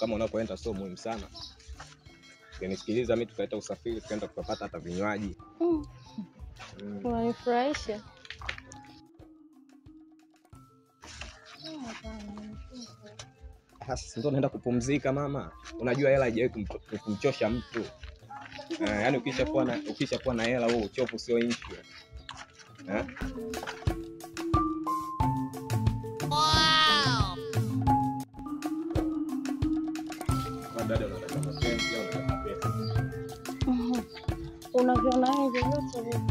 Kama unapoenda sio muhimu sana. Ukinisikiliza mimi tukaita usafiri tukaenda tukapata hata vinywaji. Unanifurahisha. Sasa ndio naenda kupumzika mama. Unajua hela haijawahi kumchosha mtu. Yaani ukishakuwa na hela wewe uchovu sio issue. Wow. Dada unataka mapenzi au unataka pesa? Unaviona hivi vyote hivi.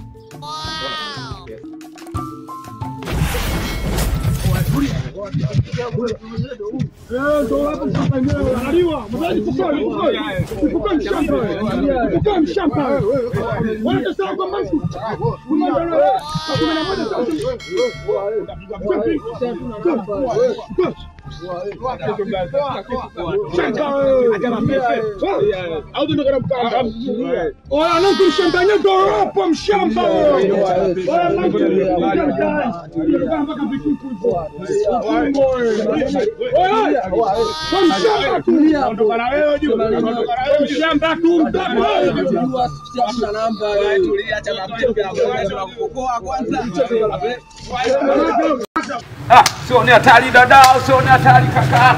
Sio ni hatari dada, sio ni hatari kaka.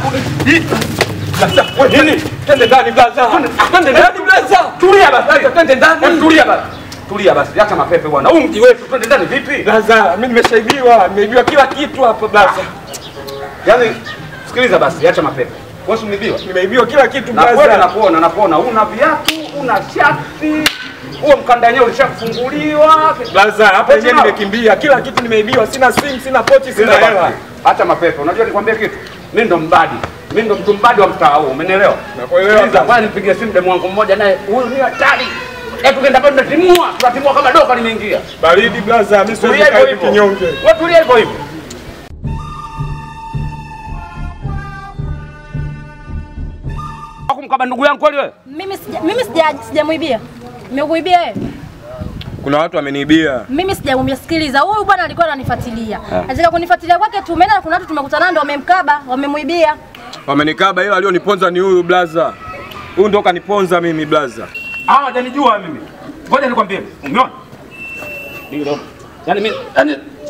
Sasa wewe nini? Twende ndani blaza. Twende ndani blaza. Tulia basi, twende ndani. Tulia basi. Tulia basi, acha mapepe bwana. Huu mji wetu twende ndani vipi? Blaza, mimi nimeibiwa kila kitu hapa blaza. Yaani sikiliza basi, acha mapepe. Wewe umeibiwa? Nimeibiwa kila kitu blaza. Nakuona una viatu, una shati. Huo mkanda wenyewe ulishafunguliwa. Blaza, hapa yenyewe nimekimbia. Kila kitu nimeibiwa. Sina simu, sina pochi, sina hela. Acha mapepe. Unajua nikwambia kitu? Mimi ndo mbadi. Mimi ndo mtu mbadi wa mtaa huu. Umenielewa? Nakuelewa. Sasa bwana nipigie simu demu wangu mmoja naye huyu ni hatari. Tukaenda pale tunatimua kama doka limeingia. Baridi blaza, mimi siwezi kaa kinyonge. Wewe tulia hivyo hivyo. Akumkaba ndugu yangu kweli wewe? Mimi sijamuibia. Nimekuibia wewe? Kuna watu wameniibia. Mimi sijamuibia. Sikiliza, huyu bwana alikuwa ananifuatilia. Anataka kunifuatilia kwake tumeenda na kuna watu tumekutana ndio wamemkaba, wamemuibia. Wamenikaba ila alioniponza ni huyu blaza. Huyu ndo kaniponza mimi blaza. Hajanijua mimi. Ngoja nikwambie. Umeona? Ndio. Yaani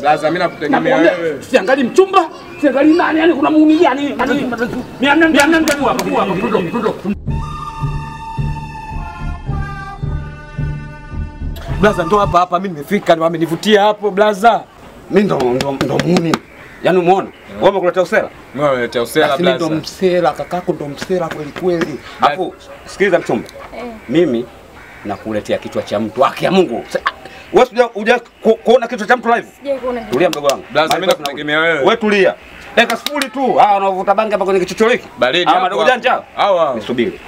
blaza mimi nakutegemea wewe. Siangali mchumba, siangali nani, yani kuna muumilia nini? Mimi ndio blaza ndo hapa mimi nimefika, ndio amenivutia hapo blaza. Mimi ndo muuni. Yaani umeona? Wewe umekuletea usela? Mimi nimeletea usela blaza. Mimi ndo msela, kakako ndo msela kweli kweli. Hapo sikiliza mchumba. Mimi nakuletea kichwa cha mtu. Haki ya Mungu. Wewe uja kuona kichwa cha mtu live? Sijakuona. Tulia mdogo wangu. Blaza mimi nakutegemea wewe. Wewe tulia. Dakika 0 tu. Unavuta bangi hapa kwenye kichocho hiki. Baridi hapa. Madogo janja. Nisubiri.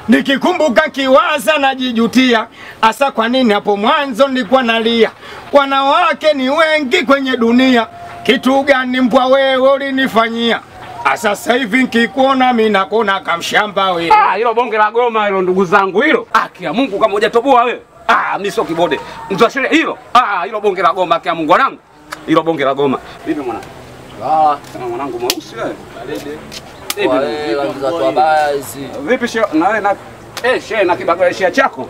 Nikikumbuka kiwaza najijutia, asa kwa nini hapo mwanzo nilikuwa nalia. Wanawake ni wengi kwenye dunia, kitu gani mbwa wewe ulinifanyia? Sasa hivi nikikuona mimi nakuona kamshamba wewe. Hilo bonge la goma hilo ndugu zangu hilo. Haki ya Mungu kama hujatoboa wewe. Mimi sio kibode. Mtu wa sheria hilo. Hilo bonge la goma haki ya Mungu wanangu. Hilo bonge la goma. Vipi mwanangu? Sema mwanangu mweusi wewe. Vipi shehe na wewe na shehe na kibagashia chako?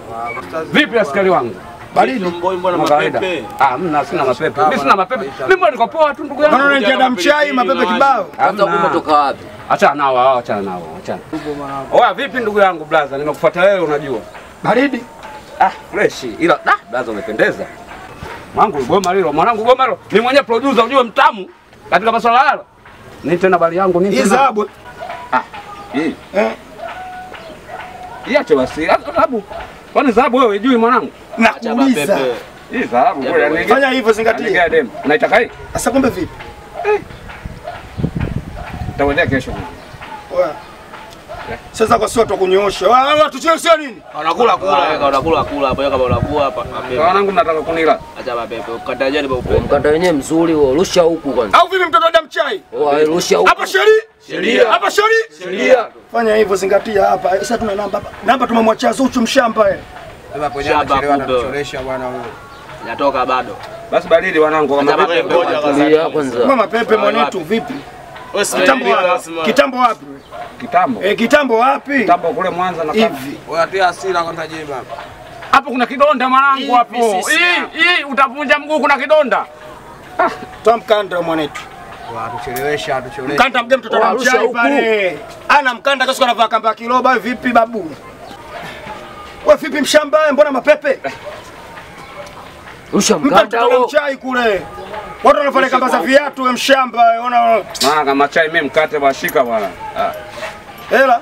Vipi askari wangu? Baridi mbona mapepe? Mimi sina mapepe. Mimi sina mapepe. Mimi mbona niko poa tu ndugu yangu. Mbona unaingia damu chai mapepe kibao? Hata umetoka wapi? Achana nao, achana. Oya vipi ndugu yangu blaza? Nimekufuata wewe unajua. Baridi. Fresh. Ila blaza umependeza. Mwanangu goma hilo, ni mwenye producer unajua mtamu katika masuala haya. Ni tena bali yangu nini? Hizabu. Hii. Iache basi. Dhahabu. Kwani dhahabu wewe hujui mwanangu? Nakuuliza. Hii dhahabu wewe. Fanya hivyo zingatia. Unaitaka hii? Sasa kumbe vipi? Tawendea kesho. Sasa kwa sio tukunyoosha. Watu sio nini? Unakula hapo kama unakula hapa. Wanangu mnataka kunila. Acha mapepe. Ukata jani kwa upendo. Ukata wenyewe mzuri huo. Rusha huku kwanza. Au vipi mtoto damu chai? Rusha huku. Hapa sheria. Hapa sheria. Fanya hivyo zingatia hapa. Sasa tuna namba hapa. Namba tumemwachia Zuchu mshamba yeye. Baba kwenye anachelewa anachoresha bwana huyo. Yatoka bado. Basi baridi wanangu kama mapepe kwanza. Kama mapepe mwanetu vipi? Kitambo wapi? Kitambo. Kitambo wapi? Kitambo kule Mwanza na hivi. Watia hasira kwanza je baba. Hapo kuna kidonda mwanangu hapo. Hii utavunja mguu kuna kidonda. Toa mkanda mwanetu. Atuchelewesha. Mkanda mge mtoto wa mchai pale. Ana mkanda kesho anavaa kamba kiroba vipi babu? Wewe vipi mshamba mbona mapepe? Rusha mkanda huo. Mchai kule. Watu wanafanya kamba za viatu wewe mshamba unaona. Kama chai mimi mkate washika bwana. Hela.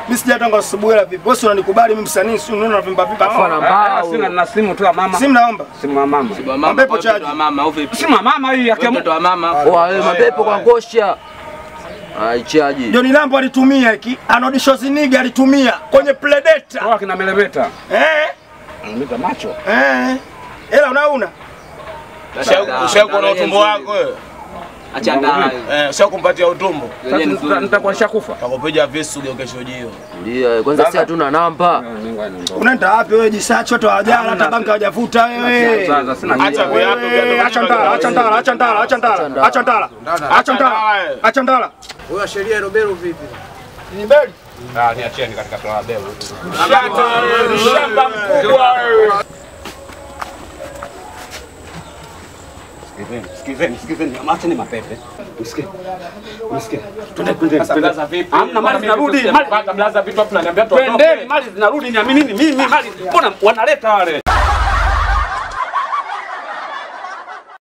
Mimi sijatanga asubuhi la vipi? Wewe unanikubali mimi msanii si unaona vimba vipi? Sina na simu tu ya mama. Simu naomba. Simu ya mama. Mapepo chaji. Simu ya mama hii yake mtoto wa mama. Wewe mapepo kwa ngosha. Chaji. Johnny Lambo alitumia hiki, Anodisho Ziniga alitumia kwenye Predator. Kwa kina Meleveta. Anamita macho. Hela unauna? Ushakuwa na utumbo wako wewe. Acha ndani. Ushakumpatia utumbo. Nitakuwa nishakufa. Takupiga visu kesho jio. Ndio, kwanza sisi hatuna namba. Unaenda wapi wewe jisacho tu hajala hata banka hajavuta wewe. Acha viatu. Acha ndala. Wewe sheria Robero vipi? Ni beli. Niacheni katika toa belo. Shamba mkubwa wewe. Sikizeni, amacheni mapepe. Usikie. Twende. Blaza vipi? Hamna mali zinarudi. Mali blaza vipi hapo tunaniambia tu. Twende, mali zinarudi niamini mimi mali. Mbona wanaleta wale?